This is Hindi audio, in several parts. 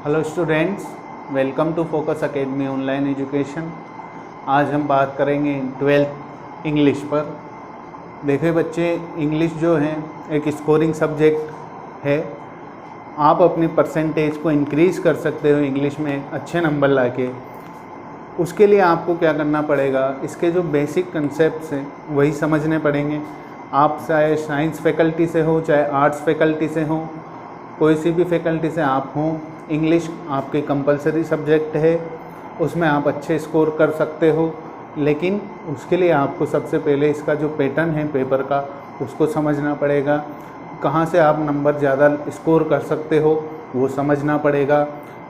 Hello students, welcome to focus academy online education. आज हम बात करेंगे 12th इंग्लिश पर। देखिए बच्चे, इंग्लिश जो है एक स्कोरिंग सब्जेक्ट है। आप अपनी परसेंटेज को इंक्रीज़ कर सकते हो इंग्लिश में अच्छे नंबर लाके। उसके लिए आपको क्या करना पड़ेगा, इसके जो बेसिक कंसेप्ट्स हैं वही समझने पड़ेंगे। आप चाहे साइंस फैकल्टी से हो, चाहे आर्ट्स फैकल्टी से हो, कोई सी भी फैकल्टी से आप हों, इंग्लिश आपके कंपलसरी सब्जेक्ट है, उसमें आप अच्छे स्कोर कर सकते हो। लेकिन उसके लिए आपको सबसे पहले इसका जो पैटर्न है पेपर का, उसको समझना पड़ेगा। कहाँ से आप नंबर ज़्यादा स्कोर कर सकते हो वो समझना पड़ेगा।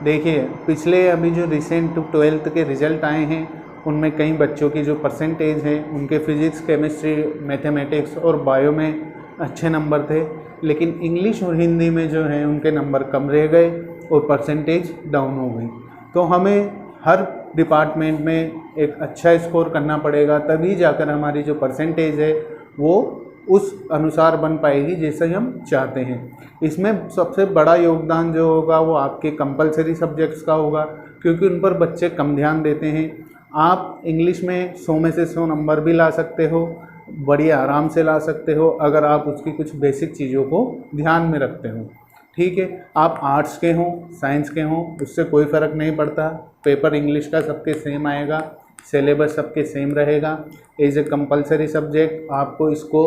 देखिए, पिछले अभी जो रिसेंट 12th के रिज़ल्ट आए हैं, उनमें कई बच्चों की जो परसेंटेज है, उनके फिज़िक्स, केमिस्ट्री, मैथमेटिक्स और बायो में अच्छे नंबर थे, लेकिन इंग्लिश और हिंदी में जो है उनके नंबर कम रह गए और परसेंटेज डाउन हो गई। तो हमें हर डिपार्टमेंट में एक अच्छा स्कोर करना पड़ेगा, तभी जाकर हमारी जो परसेंटेज है वो उस अनुसार बन पाएगी जैसे हम चाहते हैं। इसमें सबसे बड़ा योगदान जो होगा वो आपके कंपलसरी सब्जेक्ट्स का होगा, क्योंकि उन पर बच्चे कम ध्यान देते हैं। आप इंग्लिश में 100 में से 100 नंबर भी ला सकते हो, बड़ी आराम से ला सकते हो, अगर आप उसकी कुछ बेसिक चीज़ों को ध्यान में रखते हो। ठीक है, आप आर्ट्स के हों, साइंस के हों, उससे कोई फ़र्क नहीं पड़ता। पेपर इंग्लिश का सबके सेम आएगा, सिलेबस सबके सेम रहेगा। एज ए कंपलसरी सब्जेक्ट आपको इसको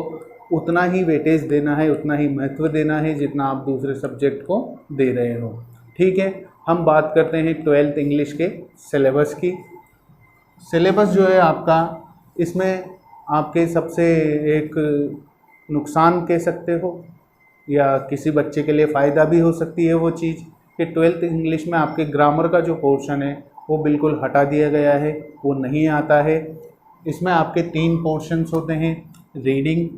उतना ही वेटेज देना है, उतना ही महत्व देना है जितना आप दूसरे सब्जेक्ट को दे रहे हो। ठीक है, हम बात करते हैं 12th इंग्लिश के सिलेबस की। सिलेबस जो है आपका, इसमें आपके सबसे एक नुकसान कह सकते हो या किसी बच्चे के लिए फ़ायदा भी हो सकती है वो चीज़ कि 12th इंग्लिश में आपके ग्रामर का जो पोर्शन है वो बिल्कुल हटा दिया गया है, वो नहीं आता है। इसमें आपके 3 पोर्शंस होते हैं, रीडिंग,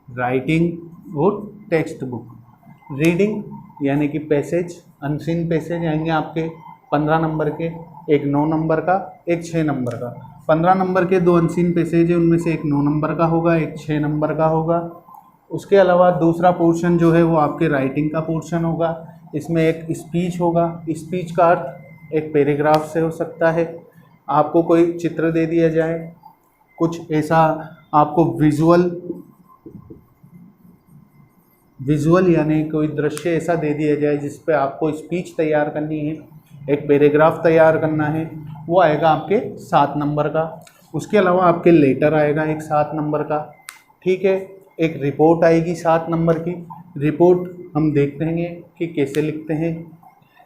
राइटिंग और टेक्स्ट बुक। रीडिंग यानी कि पैसेज, अनसीन पैसेज आएंगे आपके 15 नंबर के, एक 9 नंबर का, एक 6 नंबर का। 15 नंबर के 2 अनसीन पैसेज है, उनमें से एक 9 नंबर का होगा, एक 6 नंबर का होगा। उसके अलावा दूसरा पोर्शन जो है वो आपके राइटिंग का पोर्शन होगा। इसमें एक स्पीच होगा। स्पीच का अर्थ एक पैराग्राफ से हो सकता है। आपको कोई चित्र दे दिया जाए, कुछ ऐसा आपको विजुअल यानी कोई दृश्य ऐसा दे दिया जाए जिस पे आपको स्पीच तैयार करनी है, एक पैराग्राफ तैयार करना है, वो आएगा आपके 7 नंबर का। उसके अलावा आपके लेटर आएगा एक 7 नंबर का। ठीक है, एक रिपोर्ट आएगी 7 नंबर की। रिपोर्ट हम देखते हैं कि कैसे लिखते हैं,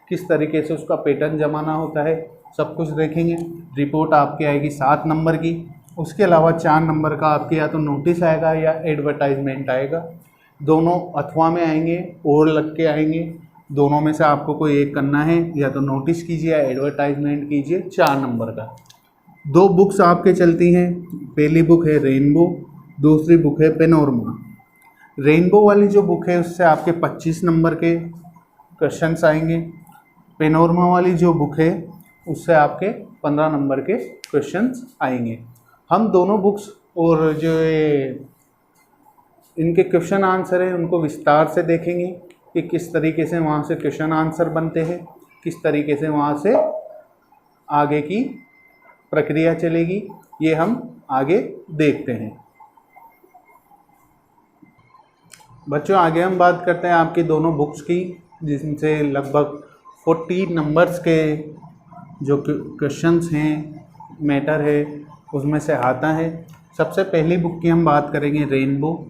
किस तरीके से उसका पैटर्न जमाना होता है, सब कुछ देखेंगे। रिपोर्ट आपकी आएगी 7 नंबर की। उसके अलावा 4 नंबर का आपके या तो नोटिस आएगा या एडवर्टाइजमेंट आएगा। दोनों अथवा में आएंगे और लग के आएंगे, दोनों में से आपको कोई एक करना है, या तो नोटिस कीजिए या एडवर्टाइजमेंट कीजिए 4 नंबर का। 2 बुक्स आपके चलती हैं। पहली बुक है रेनबो, दूसरी बुक है पेनोरमा। रेनबो वाली जो बुक है उससे आपके 25 नंबर के क्वेश्चंस आएंगे। पेनोरमा वाली जो बुक है उससे आपके 15 नंबर के क्वेश्चंस आएंगे। हम दोनों बुक्स और जो इनके क्वेश्चन आंसर हैं उनको विस्तार से देखेंगे कि किस तरीके से वहाँ से क्वेश्चन आंसर बनते हैं, किस तरीके से वहाँ से आगे की प्रक्रिया चलेगी, ये हम आगे देखते हैं। बच्चों, आगे हम बात करते हैं आपकी दोनों बुक्स की, जिनसे लगभग 40 नंबर्स के जो क्वेश्चंस हैं, मैटर है, उसमें से आता है। सबसे पहली बुक की हम बात करेंगे रेनबो।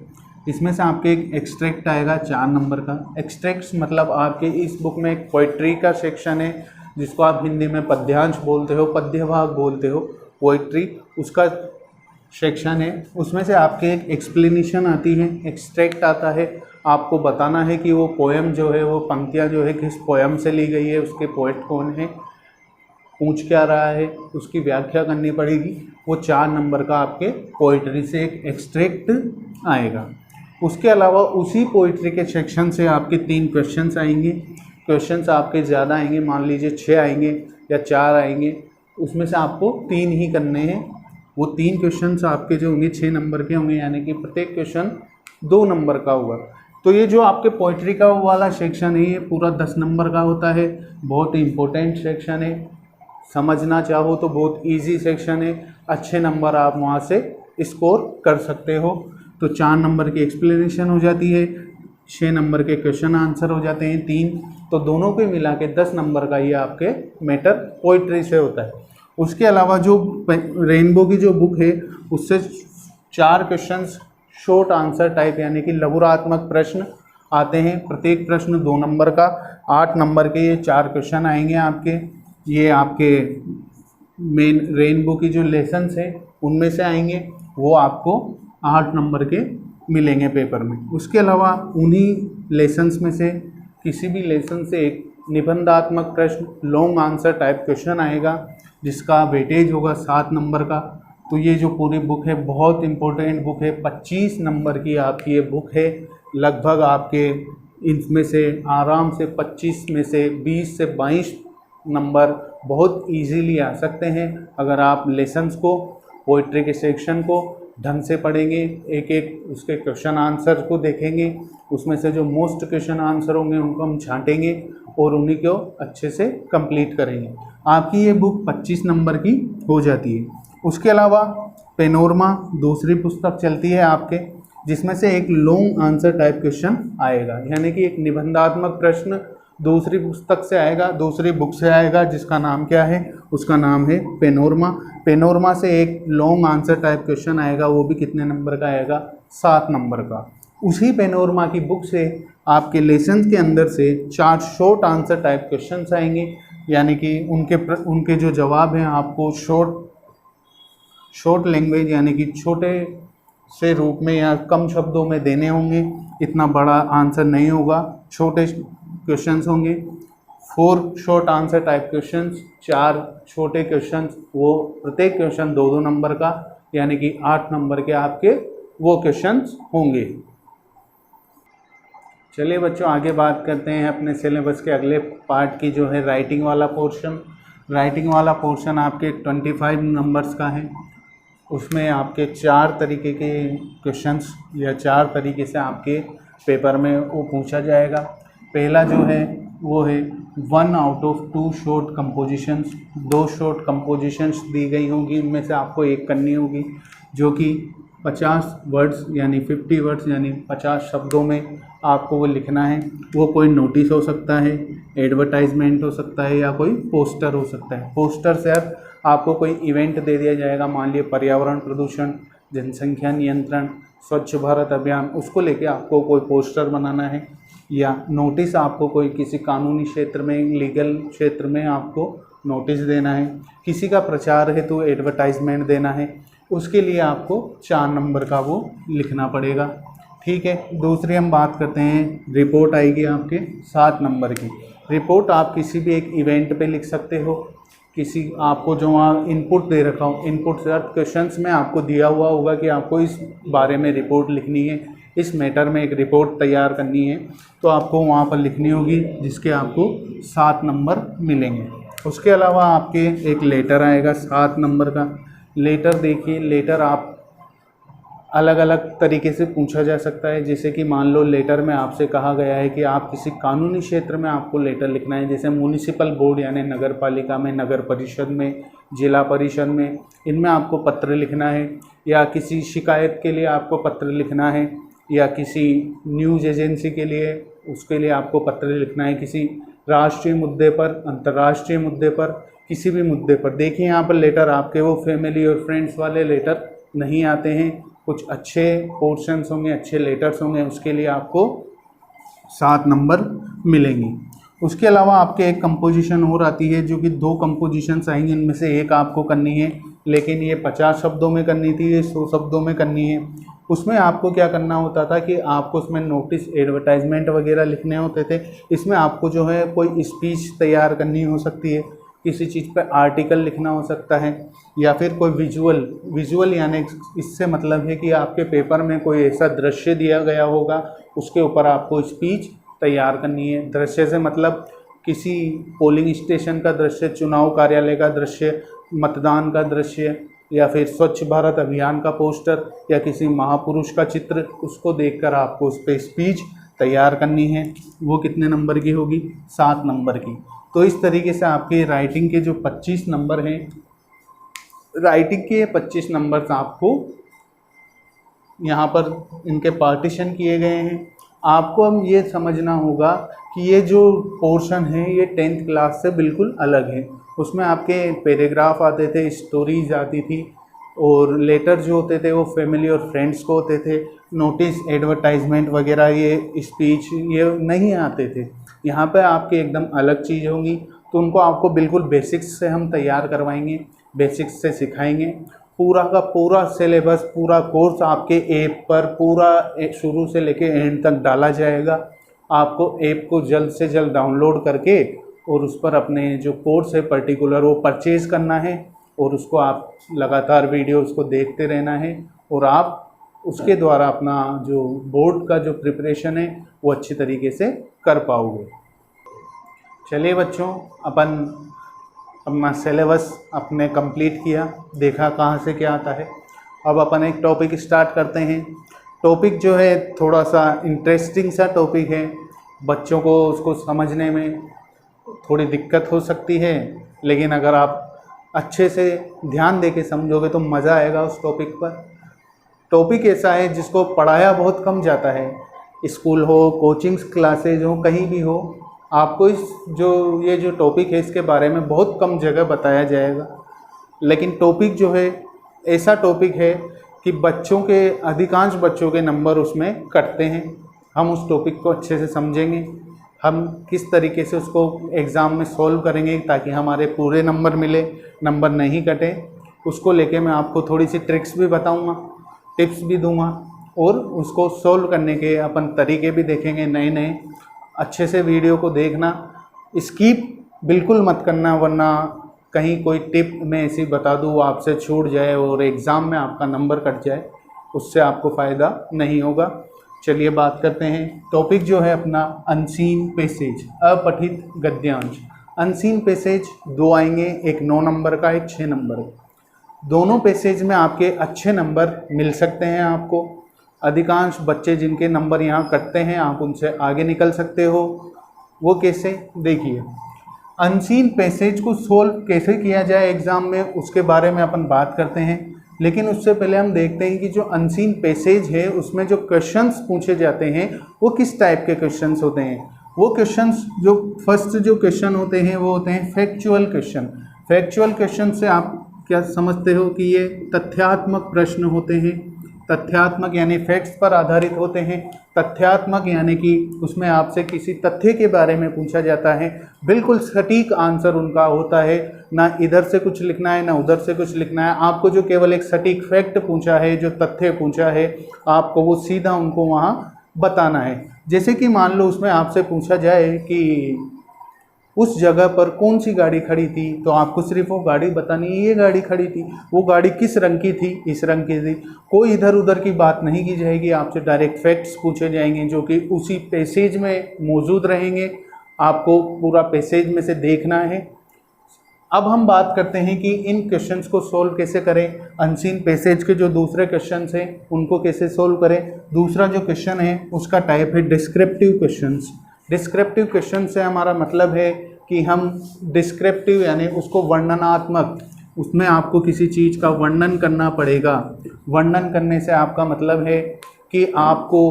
इसमें से आपके एक एक्सट्रैक्ट आएगा 4 नंबर का। एक्सट्रैक्ट्स मतलब आपके इस बुक में एक पोइट्री का सेक्शन है, जिसको आप हिंदी में पद्यांश बोलते हो, पद्यभाग बोलते हो, पोइट्री उसका सेक्शन है। उसमें से आपके एक एक्सप्लेनेशन आती है, एक्सट्रैक्ट आता है। आपको बताना है कि वो पोएम जो है, वो पंक्तियाँ जो है किस पोएम से ली गई है, उसके पोएट कौन है, पूछ क्या रहा है, उसकी व्याख्या करनी पड़ेगी। वो 4 नंबर का आपके पोइट्री से एक एक्सट्रैक्ट आएगा। उसके अलावा उसी पोइट्री के सेक्शन से आपके 3 क्वेश्चंस आएंगे। क्वेश्चंस आपके ज़्यादा आएंगे, मान लीजिए 6 आएंगे या 4 आएंगे, उसमें से आपको 3 ही करने हैं। वो 3 क्वेश्चंस आपके जो होंगे 6 नंबर के होंगे, यानी कि प्रत्येक क्वेश्चन 2 नंबर का होगा। तो ये जो आपके पोइट्री का वाला सेक्शन है ये पूरा 10 नंबर का होता है, बहुत ही इम्पोर्टेंट सेक्शन है, समझना चाहो तो बहुत इजी सेक्शन है, अच्छे नंबर आप वहाँ से स्कोर कर सकते हो। तो 4 नंबर की एक्सप्लेनेशन हो जाती है, 6 नंबर के क्वेश्चन आंसर हो जाते हैं 3, तो दोनों को मिला के 10 नंबर का ये आपके मैटर पोइट्री से होता है। उसके अलावा जो रेनबो की जो बुक है उससे 4 क्वेश्चंस शॉर्ट आंसर टाइप यानी कि लघुरात्मक प्रश्न आते हैं, प्रत्येक प्रश्न 2 नंबर का, 8 नंबर के ये 4 क्वेश्चन आएंगे आपके। ये आपके मेन रेनबो की जो लेसन्स है उनमें से आएंगे, वो आपको 8 नंबर के मिलेंगे पेपर में। उसके अलावा उन्हीं लेसन्स में से किसी भी लेसन से एक निबंधात्मक प्रश्न लॉन्ग आंसर टाइप क्वेश्चन आएगा जिसका वेटेज होगा 7 नंबर का। तो ये जो पूरी बुक है बहुत इम्पोर्टेंट बुक है, 25 नंबर की आपकी ये बुक है। लगभग आपके इनमें से आराम से 25 में से 20 से 22 नंबर बहुत इजीली आ सकते हैं अगर आप लेसन्स को, पोइट्री के सेक्शन को ढंग से पढ़ेंगे, एक एक उसके क्वेश्चन आंसर को देखेंगे, उसमें से जो मोस्ट क्वेश्चन आंसर होंगे उनको हम छांटेंगे और उन्हीं को अच्छे से कंप्लीट करेंगे। आपकी ये बुक 25 नंबर की हो जाती है। उसके अलावा पेनोरमा दूसरी पुस्तक चलती है आपके, जिसमें से एक लॉन्ग आंसर टाइप क्वेश्चन आएगा, यानी कि एक निबंधात्मक प्रश्न दूसरी पुस्तक से आएगा, दूसरी बुक से आएगा, जिसका नाम क्या है, उसका नाम है पेनोरमा। पेनोरमा से एक लॉन्ग आंसर टाइप क्वेश्चन आएगा, वो भी कितने नंबर का आएगा, 7 नंबर का। उसी पेनोरमा की बुक से आपके लेसन के अंदर से 4 शॉर्ट आंसर टाइप क्वेश्चंस आएंगे, यानी कि उनके जो जवाब हैं आपको शॉर्ट लैंग्वेज यानी कि छोटे से रूप में या कम शब्दों में देने होंगे, इतना बड़ा आंसर नहीं होगा, छोटे क्वेश्चंस होंगे। 4 शॉर्ट आंसर टाइप क्वेश्चंस, 4 छोटे क्वेश्चंस, वो प्रत्येक क्वेश्चन 2-2 नंबर का, यानी कि 8 नंबर के आपके वो क्वेश्चंस होंगे। चलिए बच्चों आगे बात करते हैं अपने सिलेबस के अगले पार्ट की, जो है राइटिंग वाला पोर्शन। राइटिंग वाला पोर्शन आपके 25 नंबर्स का है। उसमें आपके 4 तरीके के क्वेश्चंस या 4 तरीके से आपके पेपर में वो पूछा जाएगा। पहला जो है वो है 1 out of 2 short compositions. 2 short compositions दी गई होंगी, उनमें से आपको एक करनी होगी, जो कि 50 वर्ड्स यानी 50 वर्ड्स यानी 50 शब्दों में आपको वो लिखना है। वो कोई नोटिस हो सकता है, एडवर्टाइजमेंट हो सकता है, या कोई पोस्टर हो सकता है। पोस्टर से अब आपको कोई इवेंट दे दिया जाएगा, मान लिया पर्यावरण प्रदूषण, जनसंख्या नियंत्रण, स्वच्छ भारत अभियान, उसको लेके आपको कोई पोस्टर बनाना है, या नोटिस आपको कोई किसी कानूनी क्षेत्र में, लीगल क्षेत्र में आपको नोटिस देना है, किसी का प्रचार है तो एडवर्टाइजमेंट देना है, उसके लिए आपको 4 नंबर का वो लिखना पड़ेगा। ठीक है, दूसरी हम बात करते हैं, रिपोर्ट आएगी आपके 7 नंबर की। रिपोर्ट आप किसी भी एक इवेंट पे लिख सकते हो, किसी आपको जो वहाँ इनपुट दे रखा हो, इनपुट से क्वेश्चंस में आपको दिया हुआ होगा कि आपको इस बारे में रिपोर्ट लिखनी है, इस मैटर में एक रिपोर्ट तैयार करनी है, तो आपको वहाँ पर लिखनी होगी, जिसके आपको 7 नंबर मिलेंगे। उसके अलावा आपके एक लेटर आएगा 7 नंबर का। लेटर देखिए, लेटर आप अलग अलग तरीके से पूछा जा सकता है। जैसे कि मान लो लेटर में आपसे कहा गया है कि आप किसी कानूनी क्षेत्र में आपको लेटर लिखना है, जैसे म्यूनिसिपल बोर्ड यानी नगर पालिका में, नगर परिषद में, जिला परिषद में, इनमें आपको पत्र लिखना है, या किसी शिकायत के लिए आपको पत्र लिखना है, या किसी न्यूज़ एजेंसी के लिए उसके लिए आपको पत्र लिखना है, किसी राष्ट्रीय मुद्दे पर, अंतर्राष्ट्रीय मुद्दे पर, किसी भी मुद्दे पर। देखिए यहाँ पर लेटर आपके वो फैमिली और फ्रेंड्स वाले लेटर नहीं आते हैं, कुछ अच्छे पोर्शंस होंगे, अच्छे लेटर्स होंगे, उसके लिए आपको 7 नंबर मिलेंगे। उसके अलावा आपके एक कंपोजिशन और आती है, जो कि 2 कंपोजिशंस आएंगी, इनमें से एक आपको करनी है, लेकिन ये 50 शब्दों में करनी थी, ये 100 शब्दों में करनी है। उसमें आपको क्या करना होता था कि आपको उसमें नोटिस, एडवर्टाइजमेंट वगैरह लिखने होते थे। इसमें आपको जो है कोई स्पीच तैयार करनी हो सकती है, किसी चीज़ पर आर्टिकल लिखना हो सकता है, या फिर कोई विजुअल यानी इससे मतलब है कि आपके पेपर में कोई ऐसा दृश्य दिया गया होगा, उसके ऊपर आपको स्पीच तैयार करनी है। दृश्य से मतलब किसी पोलिंग स्टेशन का दृश्य, चुनाव कार्यालय का दृश्य, मतदान का दृश्य, या फिर स्वच्छ भारत अभियान का पोस्टर, या किसी महापुरुष का चित्र, उसको देखकर आपको उस पर स्पीच तैयार करनी है वो कितने नंबर की होगी, 7 नंबर की। तो इस तरीके से आपके राइटिंग के जो 25 नंबर हैं, राइटिंग के 25 नंबर आपको यहाँ पर इनके पार्टीशन किए गए हैं। आपको अब ये समझना होगा कि ये जो पोर्शन है ये 10th क्लास से बिल्कुल अलग है। उसमें आपके पैराग्राफ आते थे, स्टोरीज आती थी, और लेटर जो होते थे वो फैमिली और फ्रेंड्स को होते थे। नोटिस, एडवर्टाइजमेंट वगैरह, ये स्पीच, ये नहीं आते थे। यहाँ पे आपके एकदम अलग चीज़ होंगी। तो उनको आपको बिल्कुल बेसिक्स से हम तैयार करवाएंगे, बेसिक्स से सिखाएंगे। पूरा का पूरा सिलेबस, पूरा कोर्स आपके ऐप पर पूरा शुरू से लेके एंड तक डाला जाएगा। आपको ऐप को जल्द से जल्द डाउनलोड करके और उस पर अपने जो कोर्स है पर्टिकुलर वो परचेज़ करना है, और उसको आप लगातार वीडियो उसको देखते रहना है, और आप उसके द्वारा अपना जो बोर्ड का जो प्रिपरेशन है वो अच्छी तरीके से कर पाओगे। चलिए बच्चों, अपन अपना सिलेबस अपने कंप्लीट किया, देखा कहाँ से क्या आता है। अब अपन एक टॉपिक स्टार्ट करते हैं। टॉपिक जो है थोड़ा सा इंटरेस्टिंग सा टॉपिक है, बच्चों को उसको समझने में थोड़ी दिक्कत हो सकती है, लेकिन अगर आप अच्छे से ध्यान दे के समझोगे तो मज़ा आएगा उस टॉपिक पर। टॉपिक ऐसा है जिसको पढ़ाया बहुत कम जाता है, स्कूल हो, कोचिंग्स क्लासेज हो, कहीं भी हो, आपको ये जो टॉपिक है इसके बारे में बहुत कम जगह बताया जाएगा। लेकिन टॉपिक जो है ऐसा टॉपिक है कि अधिकांश बच्चों के नंबर उसमें कटते हैं। हम उस टॉपिक को अच्छे से समझेंगे, हम किस तरीके से उसको एग्ज़ाम में सॉल्व करेंगे ताकि हमारे पूरे नंबर मिले, नंबर नहीं कटे। उसको लेके मैं आपको थोड़ी सी ट्रिक्स भी बताऊंगा, टिप्स भी दूंगा, और उसको सॉल्व करने के अपन तरीके भी देखेंगे नए नए। अच्छे से वीडियो को देखना, स्किप बिल्कुल मत करना, वरना कहीं कोई टिप मैं ऐसी बता दूँ वो आपसे छूट जाए और एग्ज़ाम में आपका नंबर कट जाए, उससे आपको फ़ायदा नहीं होगा। चलिए बात करते हैं। टॉपिक जो है अपना अनसीन पैसेज, अपठित गद्यांश। अनसीन पैसेज 2 आएंगे, एक 9 नंबर का, एक 6 नंबर का। दोनों पैसेज में आपके अच्छे नंबर मिल सकते हैं आपको। अधिकांश बच्चे जिनके नंबर यहाँ कटते हैं आप उनसे आगे निकल सकते हो। वो कैसे, देखिए। अनसीन पैसेज को सोल्व कैसे किया जाए एग्ज़ाम में, उसके बारे में अपन बात करते हैं। लेकिन उससे पहले हम देखते हैं कि जो अनसीन पैसेज है उसमें जो क्वेश्चंस पूछे जाते हैं वो किस टाइप के क्वेश्चंस होते हैं। वो क्वेश्चंस जो फर्स्ट जो क्वेश्चन होते हैं वो होते हैं फैक्चुअल क्वेश्चन। फैक्चुअल क्वेश्चन से आप क्या समझते हो कि ये तथ्यात्मक प्रश्न होते हैं। तथ्यात्मक यानी फैक्ट्स पर आधारित होते हैं। तथ्यात्मक यानी कि उसमें आपसे किसी तथ्य के बारे में पूछा जाता है, बिल्कुल सटीक आंसर उनका होता है, ना इधर से कुछ लिखना है ना उधर से कुछ लिखना है। आपको जो केवल एक सटीक फैक्ट पूछा है, जो तथ्य पूछा है, आपको वो सीधा उनको वहाँ बताना है। जैसे कि मान लो उसमें आपसे पूछा जाए कि उस जगह पर कौन सी गाड़ी खड़ी थी, तो आपको सिर्फ वो गाड़ी बतानी है, ये गाड़ी खड़ी थी। वो गाड़ी किस रंग की थी, इस रंग की थी। कोई इधर उधर की बात नहीं की जाएगी, आपसे डायरेक्ट फैक्ट्स पूछे जाएंगे जो कि उसी पैसेज में मौजूद रहेंगे। आपको पूरा पैसेज में से देखना है। अब हम बात करते हैं कि इन क्वेश्चंस को सोल्व कैसे करें। अनसीन पैसेज के जो दूसरे क्वेश्चंस हैं उनको कैसे सोल्व करें। दूसरा जो क्वेश्चन है उसका टाइप है डिस्क्रिप्टिव क्वेश्चंस। डिस्क्रिप्टिव क्वेश्चन से हमारा मतलब है कि हम डिस्क्रिप्टिव यानी उसको वर्णनात्मक, उसमें आपको किसी चीज़ का वर्णन करना पड़ेगा। वर्णन करने से आपका मतलब है कि आपको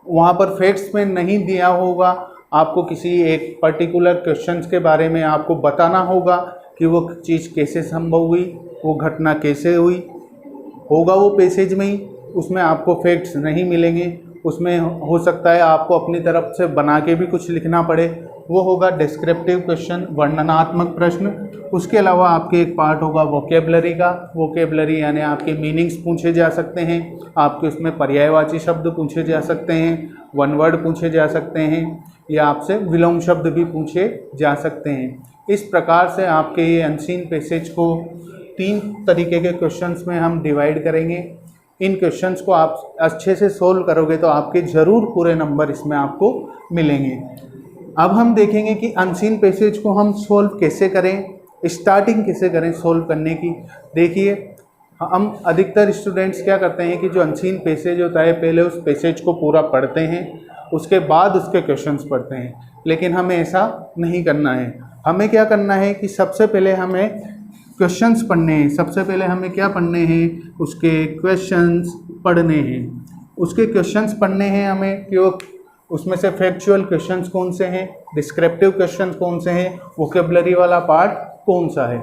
वहाँ पर फैक्ट्स में नहीं दिया होगा, आपको किसी एक पर्टिकुलर क्वेश्चंस के बारे में आपको बताना होगा कि वो चीज़ कैसे संभव हुई, वो घटना कैसे हुई, होगा वो पैसेज में ही। उसमें आपको फैक्ट्स नहीं मिलेंगे, उसमें हो सकता है आपको अपनी तरफ से बना के भी कुछ लिखना पड़े, वो होगा डिस्क्रिप्टिव क्वेश्चन, वर्णनात्मक प्रश्न। उसके अलावा आपके एक पार्ट होगा वोकेबलरी का। वोकेबलरी यानी आपके मीनिंग्स पूछे जा सकते हैं, आपके उसमें पर्यायवाची शब्द पूछे जा सकते हैं, वन वर्ड पूछे जा सकते हैं, या आपसे विलोम शब्द भी पूछे जा सकते हैं। इस प्रकार से आपके ये अनसीन पैसेज को 3 तरीके के क्वेश्चंस में हम डिवाइड करेंगे। इन क्वेश्चंस को आप अच्छे से सोल्व करोगे तो आपके ज़रूर पूरे नंबर इसमें आपको मिलेंगे। अब हम देखेंगे कि अनसीन पैसेज को हम सोल्व कैसे करें, स्टार्टिंग कैसे करें सोल्व करने की। देखिए, हम अधिकतर स्टूडेंट्स क्या करते हैं कि जो अनसीन पैसेज होता है पहले उस पैसेज को पूरा पढ़ते हैं, उसके बाद उसके क्वेश्चंस पढ़ते हैं, लेकिन हमें ऐसा नहीं करना है। हमें क्या करना है कि सबसे पहले हमें क्वेश्चंस पढ़ने हैं। सबसे पहले हमें क्या पढ़ने हैं, उसके क्वेश्चंस पढ़ने हैं। उसके क्वेश्चंस पढ़ने हैं हमें, क्यों, उसमें से फैक्चुअल क्वेश्चंस कौन से हैं, डिस्क्रिप्टिव क्वेश्चंस कौन से हैं, वोकेबलरी वाला पार्ट कौन सा है।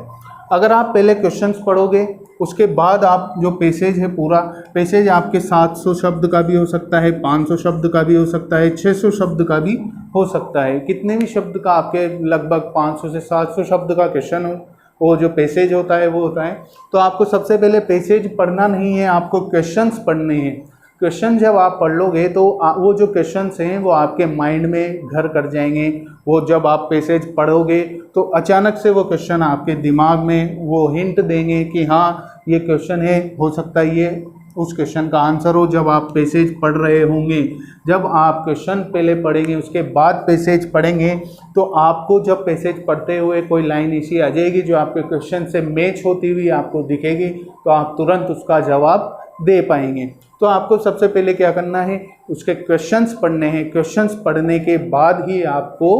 अगर आप पहले क्वेश्चंस पढ़ोगे, उसके बाद आप जो पैसेज है, पूरा पैसेज आपके 700 शब्द का भी हो सकता है, 500 शब्द का भी हो सकता है, 600 शब्द का भी हो सकता है। कितने भी शब्द का आपके लगभग 500 से 700 शब्द का क्वेश्चन हो, वो जो पैसेज होता है वो होता है। तो आपको सबसे पहले पैसेज पढ़ना नहीं है, आपको क्वेश्चंस पढ़ने हैं। क्वेश्चन जब आप पढ़ लोगे तो वो जो क्वेश्चंस हैं वो आपके माइंड में घर कर जाएंगे। वो जब आप पैसेज पढ़ोगे तो अचानक से वो क्वेश्चन आपके दिमाग में वो हिंट देंगे कि हाँ ये क्वेश्चन है, हो सकता है ये उस क्वेश्चन का आंसर हो। जब आप पैसेज पढ़ रहे होंगे, जब आप क्वेश्चन पहले पढ़ेंगे उसके बाद पैसेज पढ़ेंगे, तो आपको जब पैसेज पढ़ते हुए कोई लाइन ऐसी आ जाएगी जो आपके क्वेश्चन से मैच होती हुई आपको दिखेगी, तो आप तुरंत उसका जवाब दे पाएंगे। तो आपको सबसे पहले क्या करना है, उसके क्वेश्चंस पढ़ने हैं। क्वेश्चंस पढ़ने के बाद ही आपको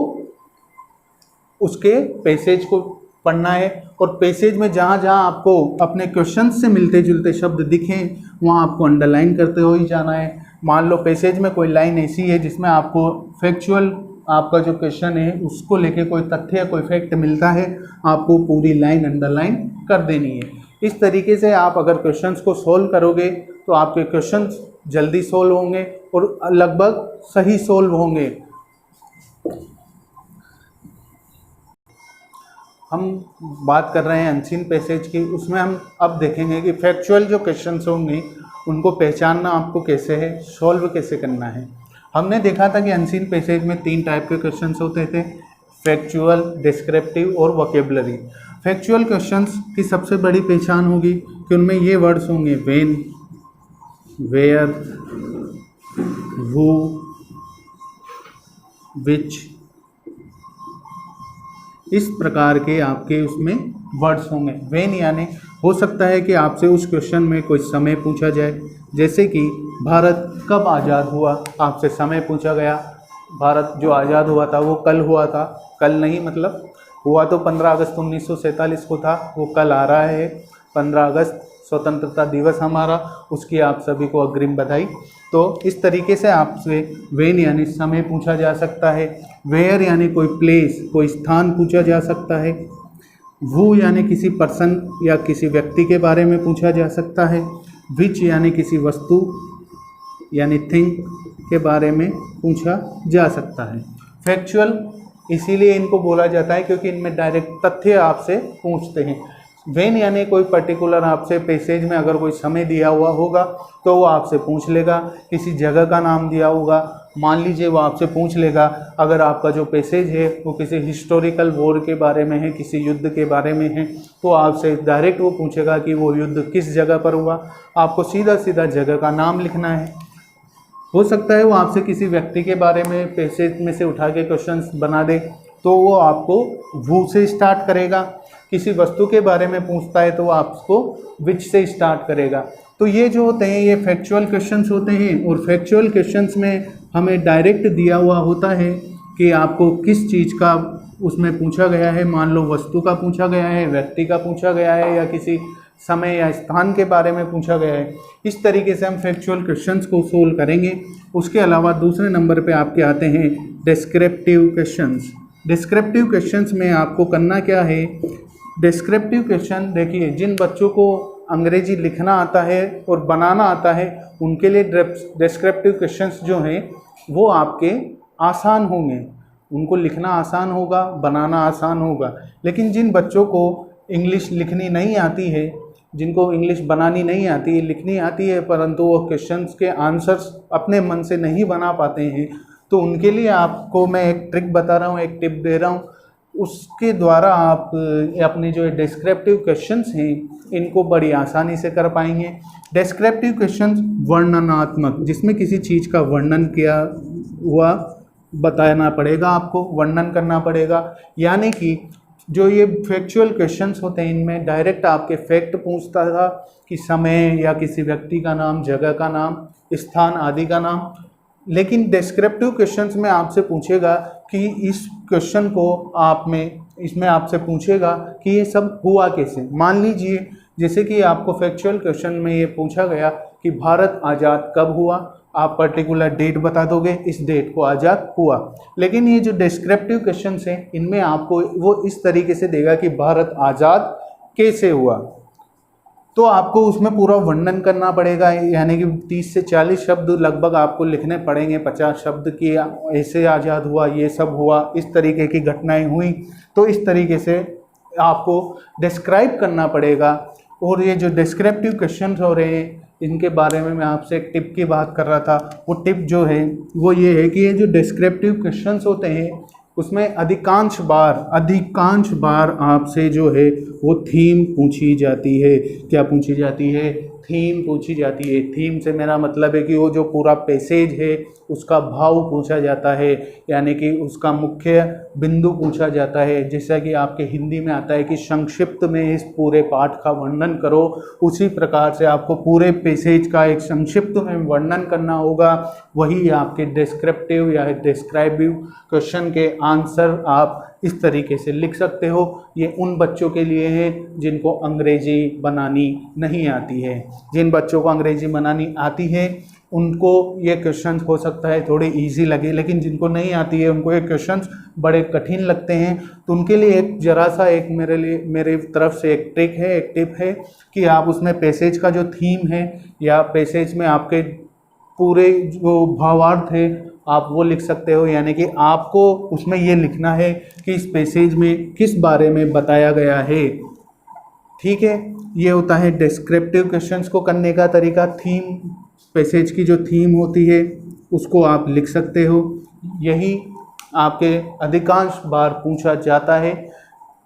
उसके पैसेज को पढ़ना है। और पैसेज में जहाँ जहाँ आपको अपने क्वेश्चंस से मिलते जुलते शब्द दिखें, वहाँ आपको अंडरलाइन करते हो ही जाना है। मान लो पैसेज में कोई लाइन ऐसी है जिसमें आपको फैक्चुअल आपका जो क्वेश्चन है उसको लेके कोई तथ्य या कोई फैक्ट मिलता है, आपको पूरी लाइन अंडरलाइन कर देनी है। इस तरीके से आप अगर क्वेश्चंस को सोल्व करोगे तो आपके क्वेश्चंस जल्दी सोल्व होंगे और लगभग सही सोल्व होंगे। हम बात कर रहे हैं अनसीन पैसेज की, उसमें हम अब देखेंगे कि फैक्चुअल जो क्वेश्चंस होंगे उनको पहचानना आपको कैसे है, सोल्व कैसे करना है। हमने देखा था कि अनसीन पैसेज में 3 टाइप के क्वेश्चंस होते थे, फैक्चुअल, डिस्क्रिप्टिव और वोकेबलरी। फैक्चुअल क्वेश्चंस की सबसे बड़ी पहचान होगी कि उनमें ये वर्ड्स होंगे व्हेन, वेयर, हु, विच, इस प्रकार के आपके उसमें वर्ड्स होंगे। व्हेन यानी हो सकता है कि आपसे उस क्वेश्चन में कोई समय पूछा जाए, जैसे कि भारत कब आज़ाद हुआ, आपसे समय पूछा गया। भारत जो आज़ाद हुआ था वो कल हुआ था, कल नहीं मतलब हुआ तो 15 अगस्त 1947 को था, वो कल आ रहा है। 15 अगस्त स्वतंत्रता दिवस हमारा, उसकी आप सभी को अग्रिम बधाई। तो इस तरीके से आपसे व्हेन यानी समय पूछा जा सकता है, वेयर यानी कोई प्लेस, कोई स्थान पूछा जा सकता है, हु यानी किसी पर्सन या किसी व्यक्ति के बारे में पूछा जा सकता है, विच यानी किसी वस्तु यानी थिंग के बारे में पूछा जा सकता है। फैक्चुअल इसीलिए इनको बोला जाता है क्योंकि इनमें डायरेक्ट तथ्य आपसे पूछते हैं। व्हेन यानी कोई पर्टिकुलर आपसे पैसेज में अगर कोई समय दिया हुआ होगा तो वो आपसे पूछ लेगा। किसी जगह का नाम दिया होगा, मान लीजिए, वो आपसे पूछ लेगा। अगर आपका जो पैसेज है वो किसी हिस्टोरिकल वॉर के बारे में है, किसी युद्ध के बारे में है, तो आपसे डायरेक्ट वो पूछेगा कि वो युद्ध किस जगह पर हुआ। आपको सीधा सीधा जगह का नाम लिखना है। हो सकता है वो आपसे किसी व्यक्ति के बारे में पैसेज में से उठा के क्वेश्चंस बना दे, तो वो आपको हु से स्टार्ट करेगा। किसी वस्तु के बारे में पूछता है तो वो आपको विच से स्टार्ट करेगा। तो ये जो होते हैं ये फैक्चुअल क्वेश्चंस होते हैं। और फैक्चुअल क्वेश्चंस में हमें डायरेक्ट दिया हुआ होता है कि आपको किस चीज़ का उसमें पूछा गया है। मान लो वस्तु का पूछा गया है, व्यक्ति का पूछा गया है, या किसी समय या स्थान के बारे में पूछा गया है। इस तरीके से हम फैक्चुअल क्वेश्चंस को सोल्व करेंगे। उसके अलावा दूसरे नंबर पे आपके आते हैं डिस्क्रिप्टिव क्वेश्चंस। डिस्क्रिप्टिव क्वेश्चंस में आपको करना क्या है, डिस्क्रिप्टिव क्वेश्चन देखिए, जिन बच्चों को अंग्रेजी लिखना आता है और बनाना आता है उनके लिए डिस्क्रिप्टिव क्वेश्चंस जो हैं वो आपके आसान होंगे। उनको लिखना आसान होगा, बनाना आसान होगा। लेकिन जिन बच्चों को इंग्लिश लिखनी नहीं आती है, जिनको इंग्लिश बनानी नहीं आती, लिखनी आती है, परंतु वो क्वेश्चंस के आंसर्स अपने मन से नहीं बना पाते हैं, तो उनके लिए आपको मैं एक ट्रिक बता रहा हूँ, एक टिप दे रहा हूँ। उसके द्वारा आप अपने जो डिस्क्रिप्टिव क्वेश्चंस हैं इनको बड़ी आसानी से कर पाएंगे। डिस्क्रिप्टिव क्वेश्चंस वर्णनात्मक, जिसमें किसी चीज़ का वर्णन किया हुआ बताना पड़ेगा, आपको वर्णन करना पड़ेगा। यानी कि जो ये फैक्चुअल क्वेश्चंस होते हैं इनमें डायरेक्ट आपके फैक्ट पूछता था कि समय या किसी व्यक्ति का नाम, जगह का नाम, स्थान आदि का नाम, लेकिन डिस्क्रिप्टिव क्वेश्चंस में आपसे पूछेगा कि इस क्वेश्चन को इसमें आपसे पूछेगा कि ये सब हुआ कैसे। मान लीजिए जैसे कि आपको फैक्चुअल क्वेश्चन में ये पूछा गया कि भारत आज़ाद कब हुआ, आप पर्टिकुलर डेट बता दोगे, इस डेट को आज़ाद हुआ। लेकिन ये जो डिस्क्रिप्टिव क्वेश्चंस हैं इनमें आपको वो इस तरीके से देगा कि भारत आज़ाद कैसे हुआ, तो आपको उसमें पूरा वर्णन करना पड़ेगा, यानी कि 30 से 40 शब्द लगभग आपको लिखने पड़ेंगे, 50 शब्द कि ऐसे आज़ाद हुआ, ये सब हुआ, इस तरीके की घटनाएं हुई, तो इस तरीके से आपको डिस्क्राइब करना पड़ेगा। और ये जो डिस्क्रिप्टिव क्वेश्चंस हो रहे हैं इनके बारे में मैं आपसे एक टिप की बात कर रहा था। वो टिप जो है वो ये है कि ये जो डिस्क्रिप्टिव क्वेश्चंस होते हैं उसमें अधिकांश बार आपसे जो है वो थीम पूछी जाती है। क्या पूछी जाती है? थीम पूछी जाती है। थीम से मेरा मतलब है कि वो जो पूरा पैसेज है उसका भाव पूछा जाता है, यानी कि उसका मुख्य बिंदु पूछा जाता है। जैसा कि आपके हिंदी में आता है कि संक्षिप्त में इस पूरे पाठ का वर्णन करो, उसी प्रकार से आपको पूरे पैसेज का एक संक्षिप्त में वर्णन करना होगा। वही आपके डिस्क्रिप्टिव या डिस्क्राइबिव क्वेश्चन के आंसर आप इस तरीके से लिख सकते हो। ये उन बच्चों के लिए है जिनको अंग्रेजी बनानी नहीं आती है। जिन बच्चों को अंग्रेजी बनानी आती है उनको ये क्वेश्चंस हो सकता है थोड़े इजी लगे, लेकिन जिनको नहीं आती है उनको ये क्वेश्चंस बड़े कठिन लगते हैं। तो उनके लिए एक जरा सा एक मेरे तरफ से एक टिप है कि आप उसमें पैसेज का जो थीम है या पैसेज में आपके पूरे जो भावार्थ है आप वो लिख सकते हो, यानी कि आपको उसमें ये लिखना है कि इस पैसेज में किस बारे में बताया गया है। ठीक है, ये होता है डिस्क्रिप्टिव क्वेश्चंस को करने का तरीका। थीम, पैसेज की जो थीम होती है उसको आप लिख सकते हो। यही आपके अधिकांश बार पूछा जाता है।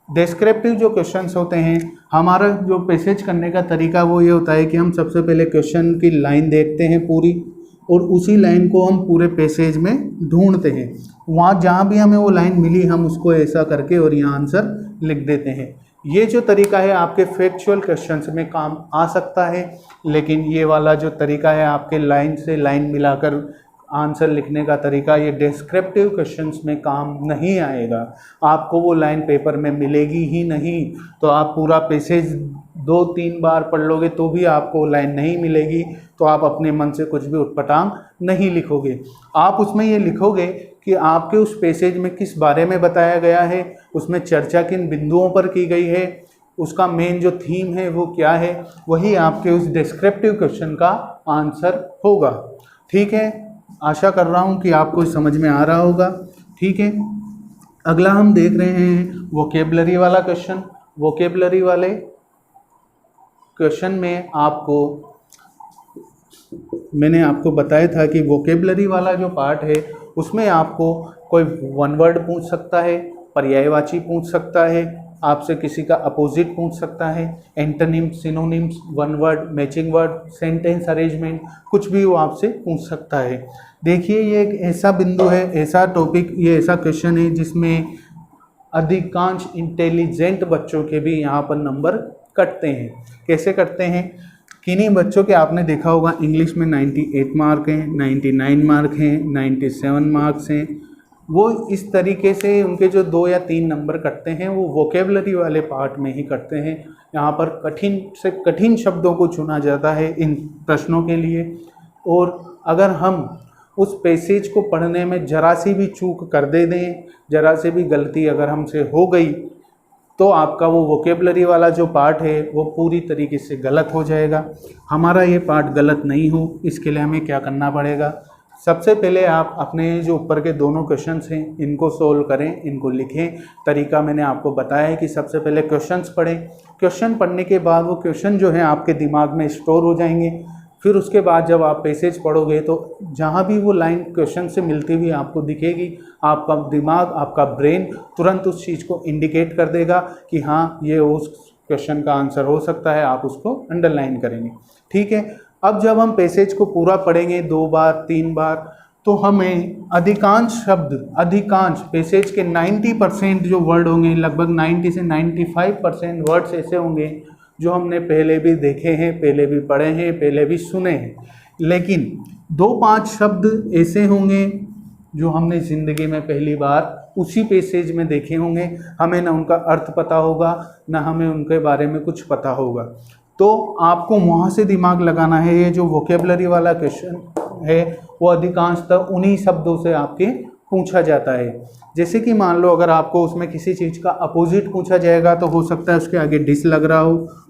डिस्क्रिप्टिव जो क्वेश्चंस होते हैं, हमारा जो पैसेज करने का तरीका वो ये होता है कि हम सबसे पहले क्वेश्चन की लाइन देखते हैं पूरी, और उसी लाइन को हम पूरे पैसेज में ढूंढते हैं। वहाँ जहाँ भी हमें वो लाइन मिली हम उसको ऐसा करके और यहाँ आंसर लिख देते हैं। ये जो तरीका है आपके फैक्चुअल क्वेश्चंस में काम आ सकता है, लेकिन ये वाला जो तरीका है आपके लाइन से लाइन मिलाकर आंसर लिखने का तरीका, ये डिस्क्रिप्टिव क्वेश्चंस में काम नहीं आएगा। आपको वो लाइन पेपर में मिलेगी ही नहीं। तो आप पूरा पैसेज 2-3 बार पढ़ लोगे तो भी आपको लाइन नहीं मिलेगी, तो आप अपने मन से कुछ भी उटपटांग नहीं लिखोगे। आप उसमें ये लिखोगे कि आपके उस पैसेज में किस बारे में बताया गया है, उसमें चर्चा किन बिंदुओं पर की गई है, उसका मेन जो थीम है वो क्या है, वही आपके उस डिस्क्रिप्टिव क्वेश्चन का आंसर होगा। ठीक है, आशा कर रहा हूँ कि आपको समझ में आ रहा होगा। ठीक है, अगला हम देख रहे हैं वोकेबलरी वाला क्वेश्चन। वोकेबलरी वाले क्वेश्चन में मैंने आपको बताया था कि वोकेबलरी वाला जो पार्ट है उसमें आपको कोई वन वर्ड पूछ सकता है, पर्यायवाची पूछ सकता है, आपसे किसी का अपोजिट पूछ सकता है, antonyms, synonyms, one word, matching word, sentence arrangement, कुछ भी वो आपसे पूछ सकता है। देखिए, ये एक ऐसा बिंदु है, ऐसा टॉपिक, ये ऐसा क्वेश्चन है जिसमें अधिकांश इंटेलिजेंट बच्चों के भी यहाँ पर नंबर कटते हैं। कैसे कटते हैं? किन्हीं बच्चों के आपने देखा होगा इंग्लिश में 98 मार्क हैं, 99 मार्क हैं, 97 मार्क्स हैं। वो इस तरीके से उनके जो 2 या 3 नंबर कटते हैं वो वोकेबलरी वाले पार्ट में ही कटते हैं। यहाँ पर कठिन से कठिन शब्दों को चुना जाता है इन प्रश्नों के लिए, और अगर हम उस पैसेज को पढ़ने में जरा सी भी चूक कर दें, जरा सी भी गलती अगर हमसे हो गई, तो आपका वो वोकेबलरी वाला जो पार्ट है वो पूरी तरीके से गलत हो जाएगा। हमारा ये पार्ट गलत नहीं हो, इसके लिए हमें क्या करना पड़ेगा? सबसे पहले आप अपने जो ऊपर के दोनों क्वेश्चंस हैं इनको सोल्व करें, इनको लिखें। तरीका मैंने आपको बताया है कि सबसे पहले क्वेश्चंस पढ़ें। क्वेश्चन पढ़ने के बाद वो क्वेश्चन जो है आपके दिमाग में स्टोर हो जाएंगे। फिर उसके बाद जब आप पैसेज पढ़ोगे तो जहाँ भी वो लाइन क्वेश्चन से मिलती हुई आपको दिखेगी, आपका दिमाग, आपका ब्रेन तुरंत उस चीज़ को इंडिकेट कर देगा कि हाँ ये उस क्वेश्चन का आंसर हो सकता है, आप उसको अंडरलाइन करेंगे। ठीक है, अब जब हम पैसेज को पूरा पढ़ेंगे 2 बार 3 बार, तो हमें अधिकांश पैसेज के 90% जो वर्ड होंगे, लगभग 90 से 95% वर्ड्स ऐसे होंगे जो हमने पहले भी देखे हैं, पहले भी पढ़े हैं, पहले भी सुने हैं। लेकिन 2-5 शब्द ऐसे होंगे जो हमने ज़िंदगी में पहली बार उसी पैसेज में देखे होंगे, हमें ना उनका अर्थ पता होगा ना हमें उनके बारे में कुछ पता होगा। तो आपको वहाँ से दिमाग लगाना है। ये जो वोकेबलरी वाला क्वेश्चन है वो अधिकांशतः उन्हीं शब्दों से आपके पूछा जाता है। जैसे कि मान लो अगर आपको उसमें किसी चीज़ का अपोजिट पूछा जाएगा तो हो सकता है उसके आगे डिस लग रहा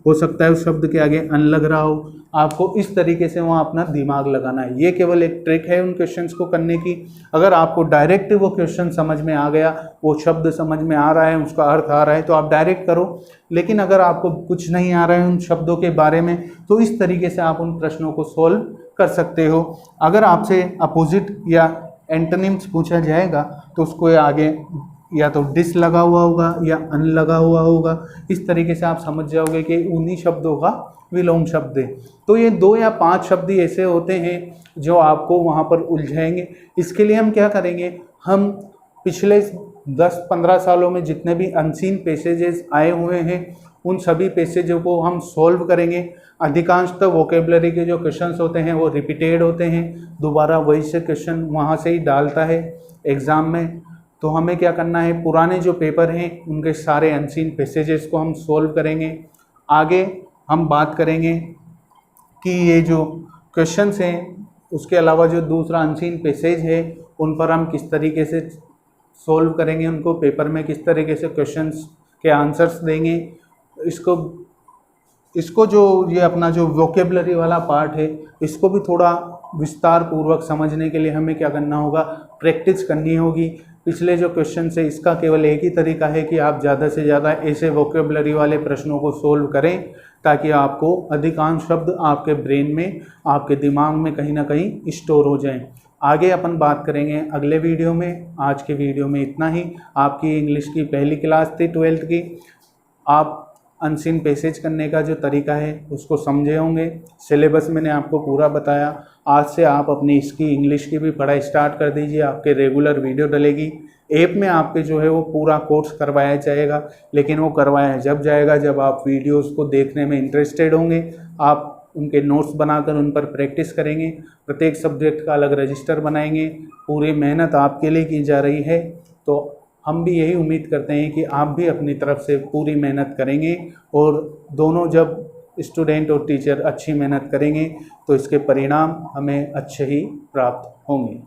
हो सकता है उस शब्द के आगे अन लग रहा हो। आपको इस तरीके से वहाँ अपना दिमाग लगाना है। ये केवल एक ट्रिक है उन क्वेश्चंस को करने की। अगर आपको डायरेक्ट वो क्वेश्चन समझ में आ गया, वो शब्द समझ में आ रहा है, उसका अर्थ आ रहा है तो आप डायरेक्ट करो। लेकिन अगर आपको कुछ नहीं आ रहा है उन शब्दों के बारे में तो इस तरीके से आप उन प्रश्नों को सॉल्व कर सकते हो। अगर आपसे अपोजिट या एंटोनिम्स पूछा जाएगा तो उसको आगे या तो डिस लगा हुआ होगा या अन लगा हुआ होगा। इस तरीके से आप समझ जाओगे कि उन्हीं शब्दों का विलोम शब्द है। तो ये 2 या 5 शब्द ही ऐसे होते हैं जो आपको वहाँ पर उलझाएंगे। इसके लिए हम क्या करेंगे, हम पिछले 10-15 सालों में जितने भी अनसीन पैसेजेस आए हुए हैं उन सभी पैसेजों को हम सॉल्व करेंगे। अधिकांशतः वोकेबलरी के जो क्वेश्चंस होते हैं वो रिपीटेड होते हैं, दोबारा वही से क्वेश्चन वहाँ से ही डालता है एग्ज़ाम में। तो हमें क्या करना है, पुराने जो पेपर हैं उनके सारे अनसीन पैसेजेस को हम सॉल्व करेंगे। आगे हम बात करेंगे कि ये जो क्वेश्चंस हैं उसके अलावा जो दूसरा अनसीन पैसेज है उन पर हम किस तरीके से सॉल्व करेंगे, उनको पेपर में किस तरीके से क्वेश्चंस के आंसर्स देंगे। इसको जो ये अपना जो वोकेबलरी वाला पार्ट है इसको भी थोड़ा विस्तार पूर्वक समझने के लिए हमें क्या करना होगा, प्रैक्टिस करनी होगी। पिछले जो क्वेश्चन है इसका केवल एक ही तरीका है कि आप ज़्यादा से ज़्यादा ऐसे वोकेबलरी वाले प्रश्नों को सोल्व करें ताकि आपको अधिकांश शब्द आपके ब्रेन में, आपके दिमाग में कहीं ना कहीं स्टोर हो जाएं। आगे अपन बात करेंगे अगले वीडियो में। आज के वीडियो में इतना ही। आपकी इंग्लिश की पहली क्लास थी 12th की। आप अनसीन पैसेज करने का जो तरीका है उसको समझे होंगे। सिलेबस मैंने आपको पूरा बताया। आज से आप अपनी इसकी इंग्लिश की भी पढ़ाई स्टार्ट कर दीजिए। आपके रेगुलर वीडियो डलेगी। ऐप में आपके जो है वो पूरा कोर्स करवाया जाएगा, लेकिन वो करवाया जब जाएगा जब आप वीडियोस को देखने में इंटरेस्टेड होंगे। आप उनके नोट्स बनाकर उन पर प्रैक्टिस करेंगे। प्रत्येक सब्जेक्ट का अलग रजिस्टर बनाएंगे। पूरी मेहनत आपके लिए की जा रही है, तो हम भी यही उम्मीद करते हैं कि आप भी अपनी तरफ से पूरी मेहनत करेंगे और दोनों जब स्टूडेंट और टीचर अच्छी मेहनत करेंगे तो इसके परिणाम हमें अच्छे ही प्राप्त होंगे।